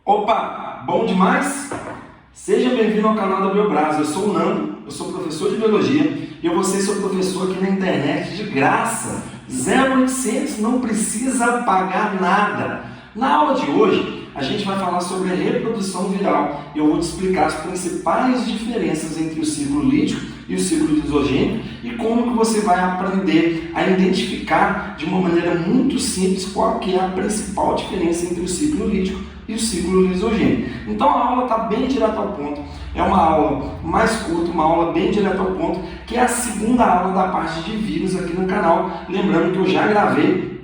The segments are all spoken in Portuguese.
Opa, bom demais? Seja bem-vindo ao canal da Biobras. Eu sou o Nando, eu sou professor de Biologia e eu vou ser seu professor aqui na internet de graça. 0800, não precisa pagar nada. Na aula de hoje, a gente vai falar sobre a reprodução viral e eu vou te explicar as principais diferenças entre o ciclo lítico e o ciclo lisogênico e como que você vai aprender a identificar de uma maneira muito simples qual que é a principal diferença entre o ciclo lítico e o ciclo lisogênico. Então a aula está bem direta ao ponto, é uma aula mais curta, uma aula bem direta ao ponto, que é a segunda aula da parte de vírus aqui no canal. Lembrando que eu já gravei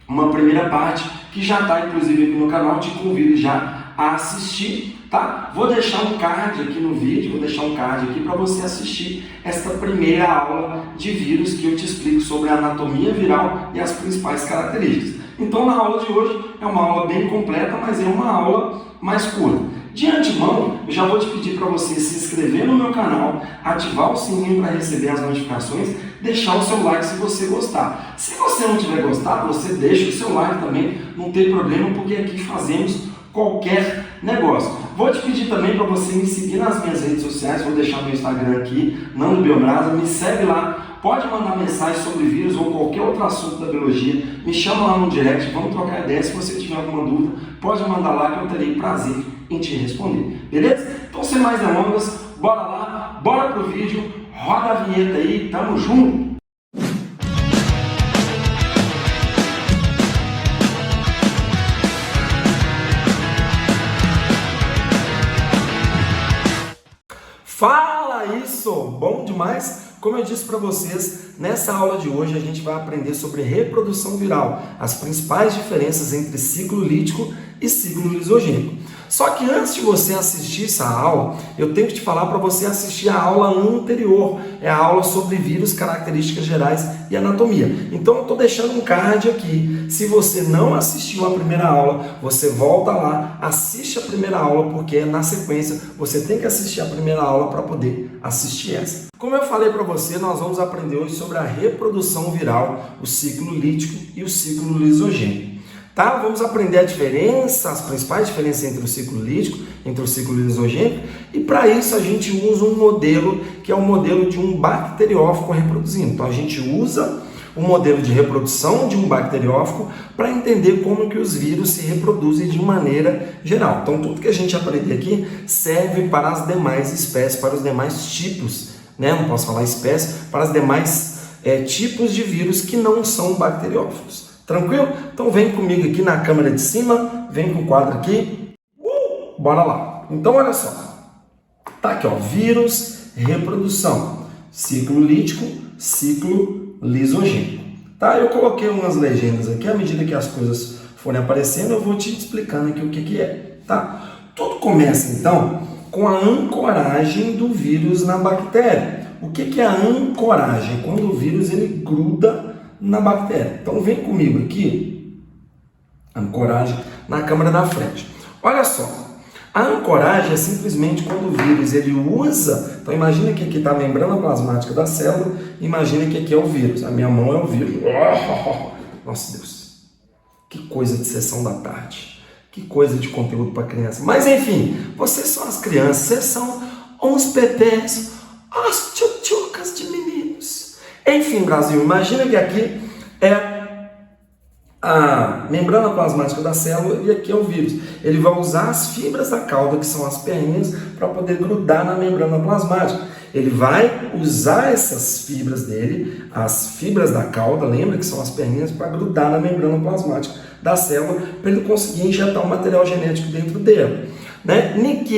uma primeira parte, que já está inclusive aqui no canal, te convido já a assistir, tá? Vou deixar um card aqui no vídeo, vou deixar um card aqui para você assistir esta primeira aula de vírus que eu te explico sobre a anatomia viral e as principais características. Então na aula de hoje é uma aula bem completa, mas é uma aula mais curta. De antemão, eu já vou te pedir para você se inscrever no meu canal, ativar o sininho para receber as notificações, deixar o seu like se você gostar. Se você não tiver gostado, você deixa o seu like também, não tem problema, porque aqui fazemos qualquer negócio. Vou te pedir também para você me seguir nas minhas redes sociais, vou deixar meu Instagram aqui, Nando Biobras, me segue lá. Pode mandar mensagem sobre vírus ou qualquer outro assunto da biologia, me chama lá no direct, vamos trocar ideia. Se você tiver alguma dúvida, pode mandar lá que eu terei prazer em te responder, beleza? Então, sem mais delongas, bora lá, bora pro vídeo, roda a vinheta aí, tamo junto! Fala isso! Bom demais? Como eu disse para vocês, nessa aula de hoje a gente vai aprender sobre reprodução viral, as principais diferenças entre ciclo lítico e ciclo lisogênico. Só que antes de você assistir essa aula, eu tenho que te falar para você assistir a aula anterior, é a aula sobre vírus, características gerais e anatomia. Então eu estou deixando um card aqui. Se você não assistiu a primeira aula, você volta lá, assiste a primeira aula, porque na sequência você tem que assistir a primeira aula para poder assistir essa. Como eu falei para você, nós vamos aprender hoje sobre a reprodução viral, o ciclo lítico e o ciclo lisogênico. Tá? Vamos aprender a diferença, as principais diferenças entre o ciclo lítico, entre o ciclo lisogênico, e para isso a gente usa um modelo que é o modelo de um bacteriófago reproduzindo. Então a gente usa o modelo de reprodução de um bacteriófago para entender como que os vírus se reproduzem de maneira geral. Então tudo que a gente aprender aqui serve para as demais espécies, para os demais tipos, né? Não posso falar espécie, para os demais tipos de vírus que não são bacteriófagos. Tranquilo? Então vem comigo aqui na câmera de cima, vem com o quadro aqui, bora lá. Então olha só, tá aqui ó, vírus, reprodução, ciclo lítico, ciclo lisogênico. Tá? Eu coloquei umas legendas aqui, à medida que as coisas forem aparecendo, eu vou te explicando aqui o que é. Tá? Tudo começa então com a ancoragem do vírus na bactéria. O que é a ancoragem? Quando o vírus ele gruda na bactéria. Então vem comigo aqui, ancoragem na câmera da frente. Olha só, a ancoragem é simplesmente quando o vírus ele usa, então imagina que aqui está a membrana plasmática da célula, imagina que aqui é o vírus, a minha mão é o vírus. Nossa Deus, que coisa de sessão da tarde, que coisa de conteúdo para criança. Mas enfim, vocês são as crianças, vocês são uns petés, as tchutchucas de meninos. Enfim, Brasil, imagina que aqui é a membrana plasmática da célula e aqui é o vírus. Ele vai usar as fibras da cauda, que são as perninhas, para poder grudar na membrana plasmática. Ele vai usar essas fibras dele, as fibras da cauda, lembra que são as perninhas, para grudar na membrana plasmática da célula, para ele conseguir injetar o material genético dentro dela. Né? No que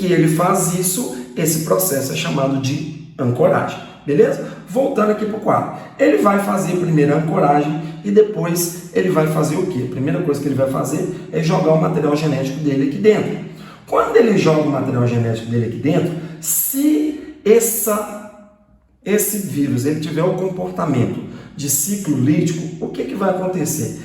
ele faz isso, esse processo é chamado de ancoragem, beleza? Voltando aqui para o quadro. Ele vai fazer primeiro a ancoragem e depois ele vai fazer o quê? A primeira coisa que ele vai fazer é jogar o material genético dele aqui dentro. Quando ele joga o material genético dele aqui dentro, se esse vírus ele tiver o comportamento de ciclo lítico, o que vai acontecer?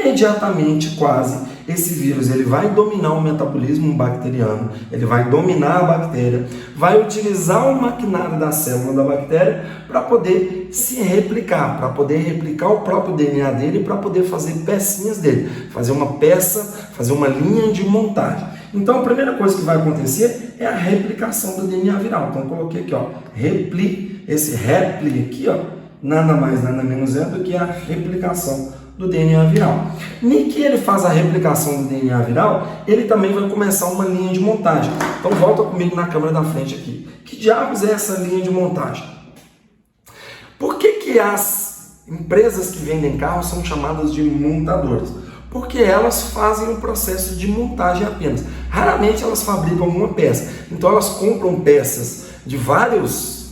imediatamente quase esse vírus ele vai dominar o metabolismo bacteriano, ele vai dominar a bactéria, vai utilizar o maquinário da célula da bactéria para poder se replicar, para poder replicar o próprio DNA dele, para poder fazer pecinhas dele, fazer uma peça, fazer uma linha de montagem. Então a primeira coisa que vai acontecer é a replicação do DNA viral. Então eu coloquei aqui, ó, esse repli aqui, ó, nada mais, nada menos é do que a replicação do DNA viral. Nem que ele faz a replicação do DNA viral, ele também vai começar uma linha de montagem. Então volta comigo na câmera da frente aqui. Que diabos é essa linha de montagem? Por que as empresas que vendem carros são chamadas de montadoras? Porque elas fazem um processo de montagem apenas. Raramente elas fabricam uma peça. Então elas compram peças de várias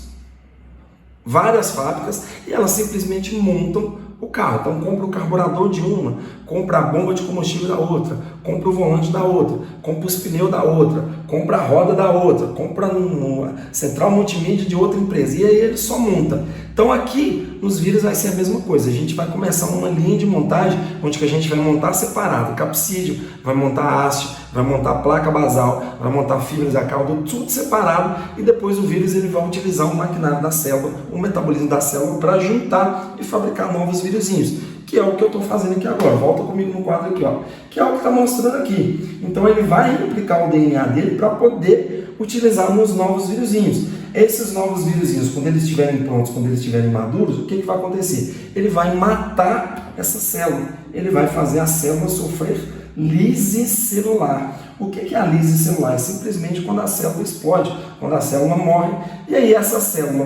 fábricas e elas simplesmente montam o carro. Então compra o carburador de uma, compra a bomba de combustível da outra, compra o volante da outra, compra os pneus da outra, compra a roda da outra, compra uma central multimídia de outra empresa, e aí ele só monta. Então aqui nos vírus vai ser a mesma coisa. A gente vai começar uma linha de montagem onde que a gente vai montar separado capsídeo, vai montar haste, vai montar placa basal, vai montar fibras da cauda, tudo separado, e depois o vírus ele vai utilizar o maquinário da célula, o metabolismo da célula para juntar e fabricar novos vírusinhos, que é o que eu estou fazendo aqui agora. Volta comigo no quadro aqui, ó, que é o que está mostrando aqui. Então ele vai replicar o DNA dele para poder utilizar nos novos vírusinhos. Esses novos vírusinhos, quando eles estiverem prontos, quando eles estiverem maduros, o que vai acontecer? Ele vai matar essa célula, ele vai fazer a célula sofrer lise celular. O que é a lise celular? É simplesmente quando a célula explode, quando a célula morre, e aí essa célula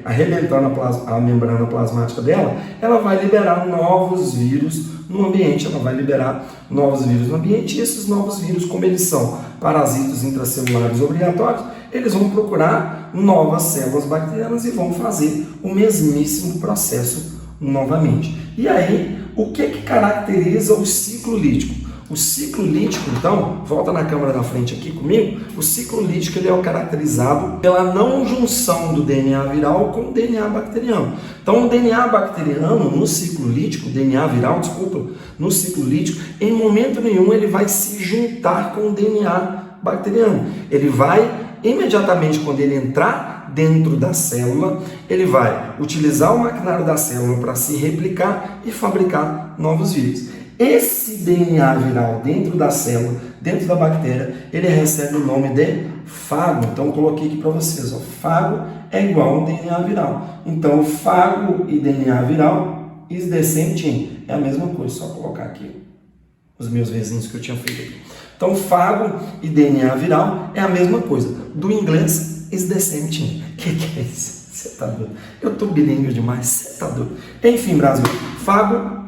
arrebentando a membrana plasmática dela, ela vai liberar novos vírus no ambiente, e esses novos vírus, como eles são parasitas intracelulares obrigatórios, eles vão procurar novas células bacterianas e vão fazer o mesmíssimo processo novamente. E aí, o que caracteriza o ciclo lítico? O ciclo lítico, então, volta na câmera da frente aqui comigo, o ciclo lítico ele é caracterizado pela não junção do DNA viral com o DNA bacteriano. Então, o DNA bacteriano, no ciclo lítico, no ciclo lítico, em momento nenhum ele vai se juntar com o DNA bacteriano. Ele vai, imediatamente quando ele entrar dentro da célula, ele vai utilizar o maquinário da célula para se replicar e fabricar novos vírus. Esse DNA viral dentro da célula, dentro da bactéria, ele recebe o nome de fago. Então eu coloquei aqui para vocês, ó, fago é igual a um DNA viral. Então fago e DNA viral is the same thing. É a mesma coisa, só colocar aqui os meus vizinhos que eu tinha feito aqui. Então fago e DNA viral é a mesma coisa. Do inglês is the same thing. Que é isso? Você tá doido? Eu tô bilíngue demais, você tá doido? Enfim, Brasil, fago,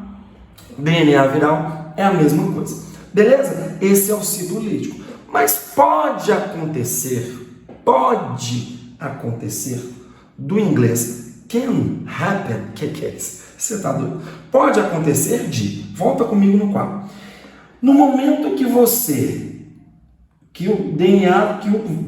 DNA viral é a mesma coisa. Beleza? Esse é o ciclo lítico. Mas pode acontecer do inglês can happen, que é isso? Você tá doido? Pode acontecer volta comigo no quadro. No momento que o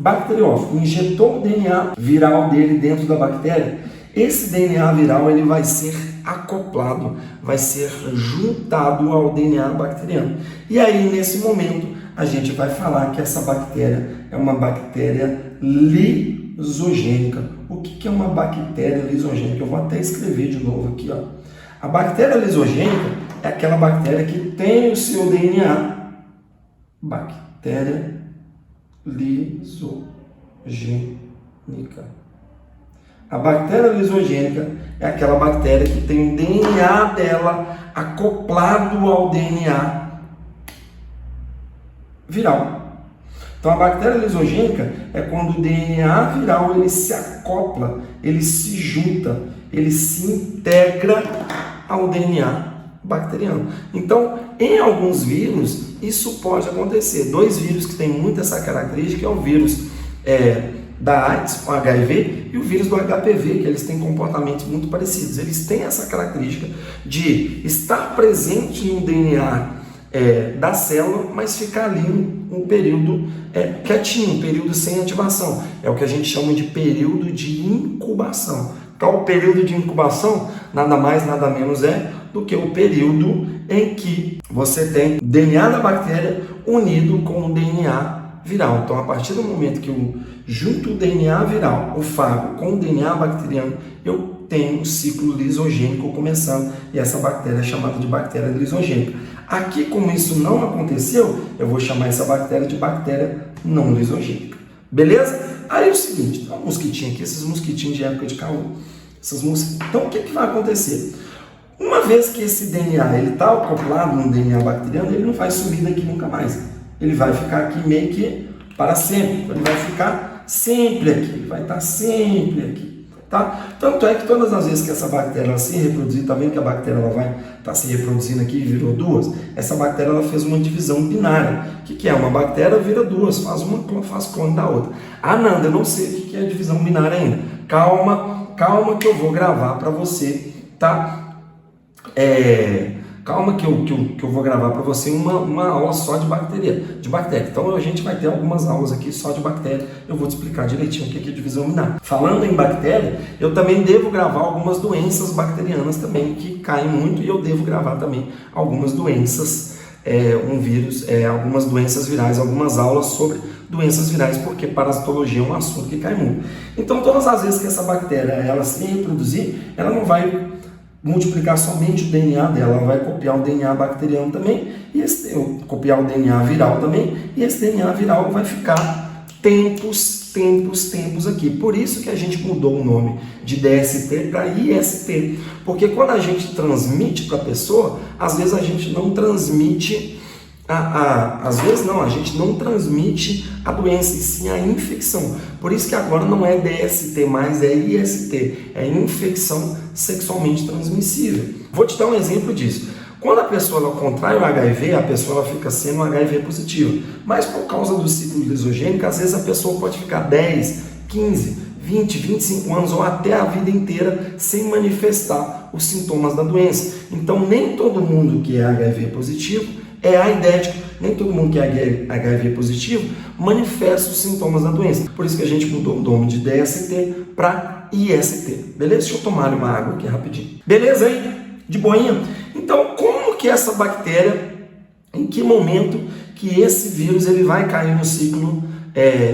bacteriófago injetou o DNA viral dele dentro da bactéria, esse DNA viral ele vai ser acoplado, vai ser juntado ao DNA bacteriano. E aí, nesse momento, a gente vai falar que essa bactéria é uma bactéria lisogênica. O que é uma bactéria lisogênica? Eu vou até escrever de novo aqui, ó. A bactéria lisogênica é aquela bactéria que tem o seu DNA. Bactéria lisogênica. A bactéria lisogênica é aquela bactéria que tem o DNA dela acoplado ao DNA viral. Então a bactéria lisogênica é quando o DNA viral ele se acopla, ele se junta, ele se integra ao DNA bacteriano. Então, em alguns vírus, isso pode acontecer. 2 vírus que têm muito essa característica é o vírus da AIDS, o HIV, e o vírus do HPV, que eles têm comportamentos muito parecidos. Eles têm essa característica de estar presente no DNA da célula, mas ficar ali um período quietinho, um período sem ativação. É o que a gente chama de período de incubação. Então, o período de incubação nada mais, nada menos é do que o período em que você tem o DNA da bactéria unido com o DNA viral. Então, a partir do momento que eu junto o DNA viral, o fago, com o DNA bacteriano, eu tenho um ciclo lisogênico começando, e essa bactéria é chamada de bactéria lisogênica. Aqui, como isso não aconteceu, eu vou chamar essa bactéria de bactéria não lisogênica. Beleza? Aí é o seguinte, tem um mosquitinho aqui, esses mosquitinhos de época de calor. Então, o que vai acontecer? Uma vez que esse DNA está acoplado no DNA bacteriano, ele não vai sumir daqui nunca mais. Ele vai ficar aqui meio que para sempre. Ele vai ficar sempre aqui. Ele vai estar sempre aqui. Tá? Tanto é que todas as vezes que essa bactéria ela se reproduzir, tá vendo que a bactéria ela vai estar se reproduzindo aqui e virou duas? Essa bactéria ela fez uma divisão binária. O que é? Uma bactéria vira duas, faz clone da outra. Ah, Nanda, eu não sei o que é divisão binária ainda. Calma que eu vou gravar para você, tá? Calma que eu vou gravar para você uma aula só de bactéria. Então a gente vai ter algumas aulas aqui só de bactéria. Eu vou te explicar direitinho o que é divisão binária. Falando em bactéria, eu também devo gravar algumas doenças bacterianas também que caem muito, e eu devo gravar também algumas doenças, algumas doenças virais, algumas aulas sobre doenças virais, porque parasitologia é um assunto que cai muito. Então, todas as vezes que essa bactéria ela se reproduzir, ela não vai multiplicar somente o DNA dela, ela vai copiar o DNA bacteriano também, copiar o DNA viral também, e esse DNA viral vai ficar tempos aqui. Por isso que a gente mudou o nome de DST para IST, porque quando a gente transmite para a pessoa, às vezes a gente não transmite a gente não transmite a doença, e sim a infecção. Por isso que agora não é DST mais, é IST, é infecção sexualmente transmissível. Vou te dar um exemplo disso. Quando a pessoa ela contrai o HIV, a pessoa ela fica sendo HIV positiva, mas por causa do ciclo lisogênico, às vezes a pessoa pode ficar 10, 15, 20, 25 anos ou até a vida inteira sem manifestar os sintomas da doença. Então, nem todo mundo que é HIV positivo é aidético, nem todo mundo que é HIV positivo manifesta os sintomas da doença. Por isso que a gente mudou o nome de DST para IST. Beleza? Deixa eu tomar uma água aqui rapidinho. Beleza aí? De boinha? Então, como que essa bactéria, em que momento que esse vírus ele vai cair no ciclo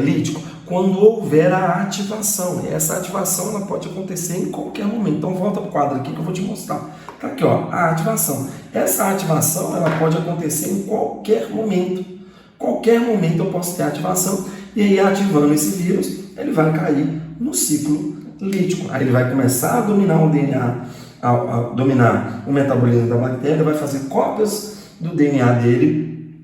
lítico? Quando houver a ativação. E essa ativação ela pode acontecer em qualquer momento. Então volta para o quadro aqui que eu vou te mostrar. Tá aqui, ó, a ativação. Essa ativação ela pode acontecer em qualquer momento. Qualquer momento eu posso ter ativação. E aí, ativando esse vírus, ele vai cair no ciclo lítico. Aí ele vai começar a dominar o DNA, a dominar o metabolismo da bactéria, vai fazer cópias do DNA dele,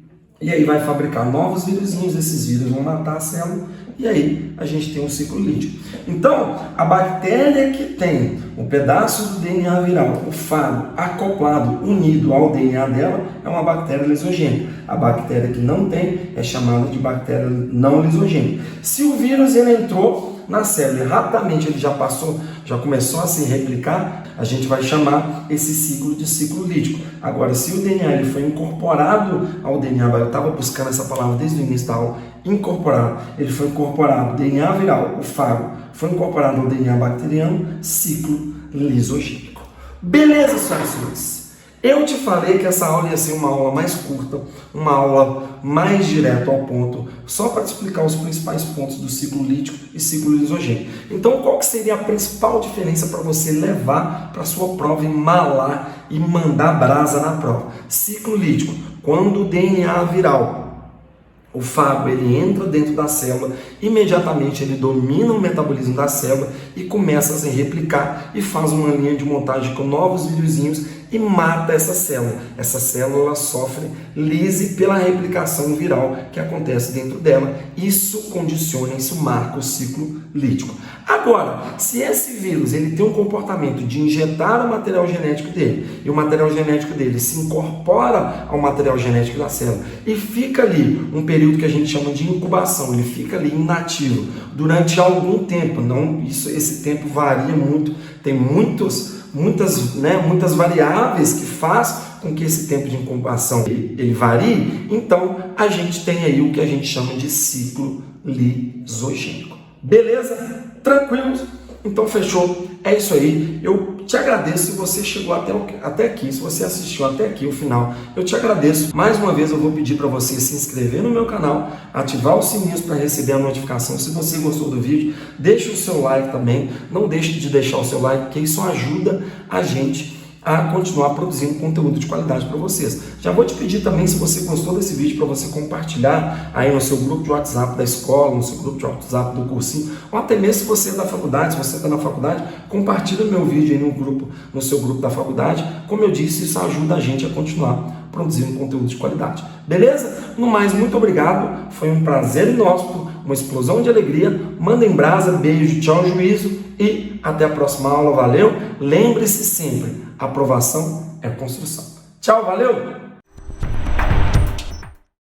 e aí vai fabricar novos vírusinhos. Esses vírus vão matar a célula, e aí a gente tem um ciclo lítico. Então, a bactéria que tem um pedaço do DNA viral, o fago, acoplado, unido ao DNA dela, é uma bactéria lisogênica. A bactéria que não tem é chamada de bactéria não lisogênica. Se o vírus ele entrou na célula e rapidamente ele já começou a se replicar, a gente vai chamar esse ciclo de ciclo lítico. Agora, se o DNA ele foi incorporado ao DNA, eu estava buscando essa palavra desde o início da aula, incorporado, ele foi incorporado, DNA viral, o fago, foi incorporado ao DNA bacteriano, ciclo lisogênico. Beleza, senhoras e senhores? Eu te falei que essa aula ia ser uma aula mais curta, uma aula mais direto ao ponto, só para te explicar os principais pontos do ciclo lítico e ciclo lisogênico. Então, qual que seria a principal diferença para você levar para a sua prova, embalar e mandar brasa na prova? Ciclo lítico, quando o DNA viral, o fago, ele entra dentro da célula, imediatamente ele domina o metabolismo da célula e começa a se replicar e faz uma linha de montagem com novos vírusinhos e mata essa célula. Essa célula ela sofre lise pela replicação viral que acontece dentro dela. Isso condiciona, isso marca o ciclo lítico. Agora, se esse vírus ele tem um comportamento de injetar o material genético dele, e o material genético dele se incorpora ao material genético da célula e fica ali um período que a gente chama de incubação, ele fica ali inativo durante algum tempo. Esse tempo varia muito, tem muitas variáveis que faz com que esse tempo de incubação ele varie. Então a gente tem aí o que a gente chama de ciclo lisogênico. Beleza? Tranquilos? Então fechou, é isso aí. Eu te agradeço se você chegou até aqui, se você assistiu até aqui o final, eu te agradeço. Mais uma vez eu vou pedir para você se inscrever no meu canal, ativar os sininhos para receber a notificação. Se você gostou do vídeo, deixa o seu like também, não deixe de deixar o seu like, porque isso ajuda a gente a continuar produzindo conteúdo de qualidade para vocês. Já vou te pedir também, se você gostou desse vídeo, para você compartilhar aí no seu grupo de WhatsApp da escola, no seu grupo de WhatsApp do cursinho, ou até mesmo se você é da faculdade, se você está na faculdade, compartilha o meu vídeo aí no seu grupo da faculdade. Como eu disse, isso ajuda a gente a continuar produzindo conteúdo de qualidade. Beleza? No mais, muito obrigado. Foi um prazer nosso, uma explosão de alegria. Manda em brasa, beijo, tchau, juízo e até a próxima aula. Valeu? Lembre-se sempre, aprovação é construção. Tchau, valeu!